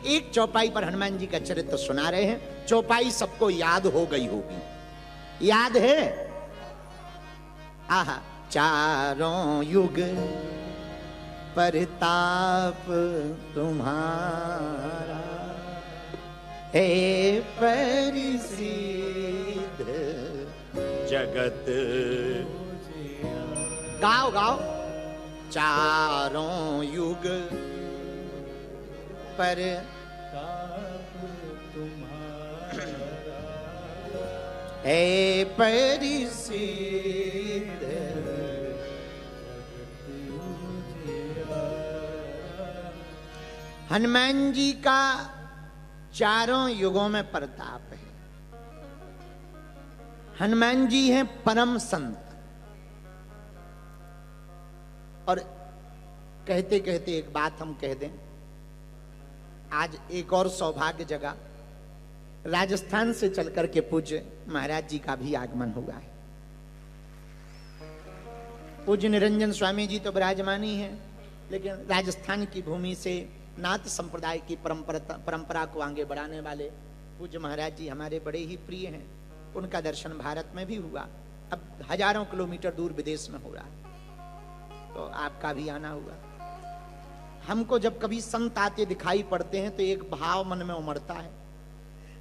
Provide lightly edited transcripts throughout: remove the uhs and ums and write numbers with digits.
एक चौपाई पर हनुमान जी का चरित्र सुना रहे हैं। चौपाई सबको याद हो गई होगी, याद है? आहा, चारों युग परताप तुम्हारा, हे परिसिद्ध जगत। गाओ गाओ। चारों युग पर हे परिसिद्ध हनुमान जी का चारों युगों में प्रताप है। हनुमान जी हैं परम संत। और कहते कहते एक बात हम कह दें, आज एक और सौभाग्य जगा। राजस्थान से चलकर के पूज्य महाराज जी का भी आगमन हुआ है। पूज्य निरंजन स्वामी जी तो विराजमान ही हैं, लेकिन राजस्थान की भूमि से नाथ संप्रदाय की परंपरा को आगे बढ़ाने वाले पूज्य महाराज जी हमारे बड़े ही प्रिय हैं। उनका दर्शन भारत में भी हुआ, अब हजारों किलोमीटर दूर विदेश में हो रहा, तो आपका भी आना हुआ। हमको जब कभी संत आते दिखाई पड़ते हैं तो एक भाव मन में उमड़ता है।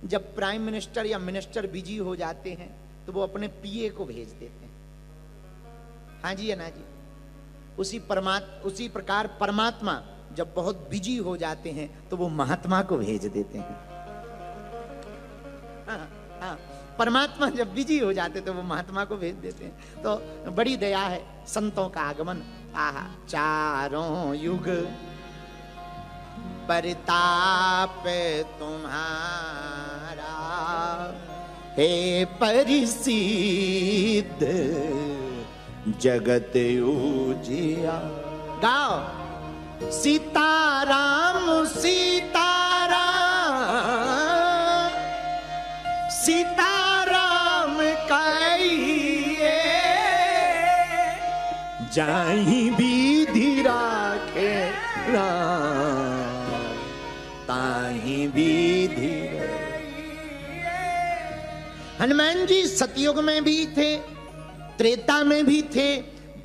जब प्राइम मिनिस्टर या मिनिस्टर बिजी हो जाते हैं तो वो अपने पीए को भेज देते हैं। हाँ जी या ना जी? उसी प्रकार परमात्मा जब बहुत बिजी हो जाते हैं तो वो महात्मा को भेज देते हैं। हाँ, हाँ, परमात्मा जब बिजी हो जाते तो वो महात्मा को भेज देते हैं। तो बड़ी दया है संतों का आगमन। आहा, चारों युग परताप तुम्हारा, हे परिसिद्ध जगत उजिया। गाओ। सीताराम सीताराम सीताराम कहिए, जाहि विधि राखे राम, ताहि विधि। हनुमान जी सतयुग में भी थे, त्रेता में भी थे,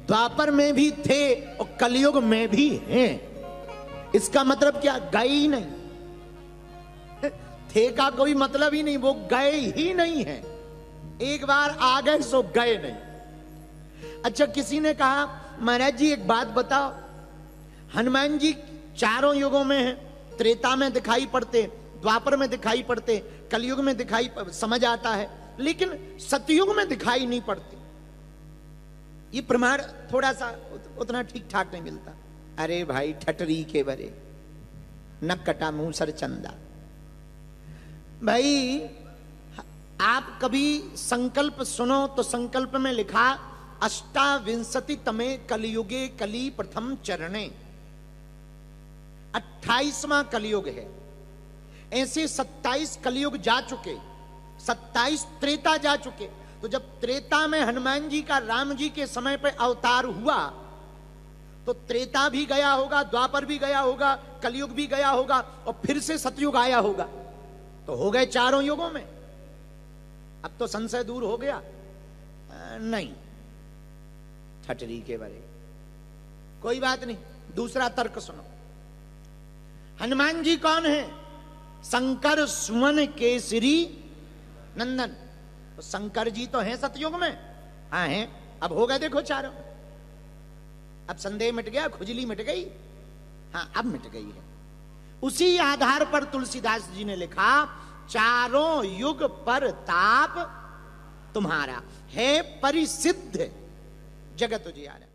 द्वापर में भी थे और कलयुग में भी हैं। इसका मतलब क्या? गए ही नहीं। थे का कोई मतलब ही नहीं, वो गए ही नहीं है। एक बार आ गए सो गए नहीं। अच्छा, किसी ने कहा महाराज जी एक बात बताओ, हनुमान जी चारों युगों में हैं, त्रेता में दिखाई पड़ते, द्वापर में दिखाई पड़ते, कलयुग में दिखाई समझ आता है, लेकिन सतयुग में दिखाई नहीं पड़ते। ये प्रमाण थोड़ा सा उतना ठीक ठाक नहीं मिलता। अरे भाई, ठटरी के बरे न कटा मुंह सर चंदा। भाई, आप कभी संकल्प सुनो तो संकल्प में लिखा 28 तमे कलयुगे कली प्रथम चरणे। 28वां कलयुग है। ऐसे 27 कलयुग जा चुके, 27 त्रेता जा चुके। तो जब त्रेता में हनुमान जी का राम जी के समय पर अवतार हुआ तो त्रेता भी गया होगा, द्वापर भी गया होगा, कलयुग भी गया होगा और फिर से सतयुग आया होगा। तो हो गए चारों युगों में। अब तो संशय दूर हो गया। नहीं, ठटरी के बारे कोई बात नहीं। दूसरा तर्क सुनो। हनुमान जी कौन है? शंकर सुमन केसरी नंदन। तो शंकर जी तो हैं सतयुग में। हाँ हैं। अब हो गए देखो चारों। अब संदेह मिट गया, खुजली मिट गई। हाँ, अब मिट गई है। उसी आधार पर तुलसीदास जी ने लिखा चारों युग पर ताप तुम्हारा, है परिसिद्ध जगत उजियारा।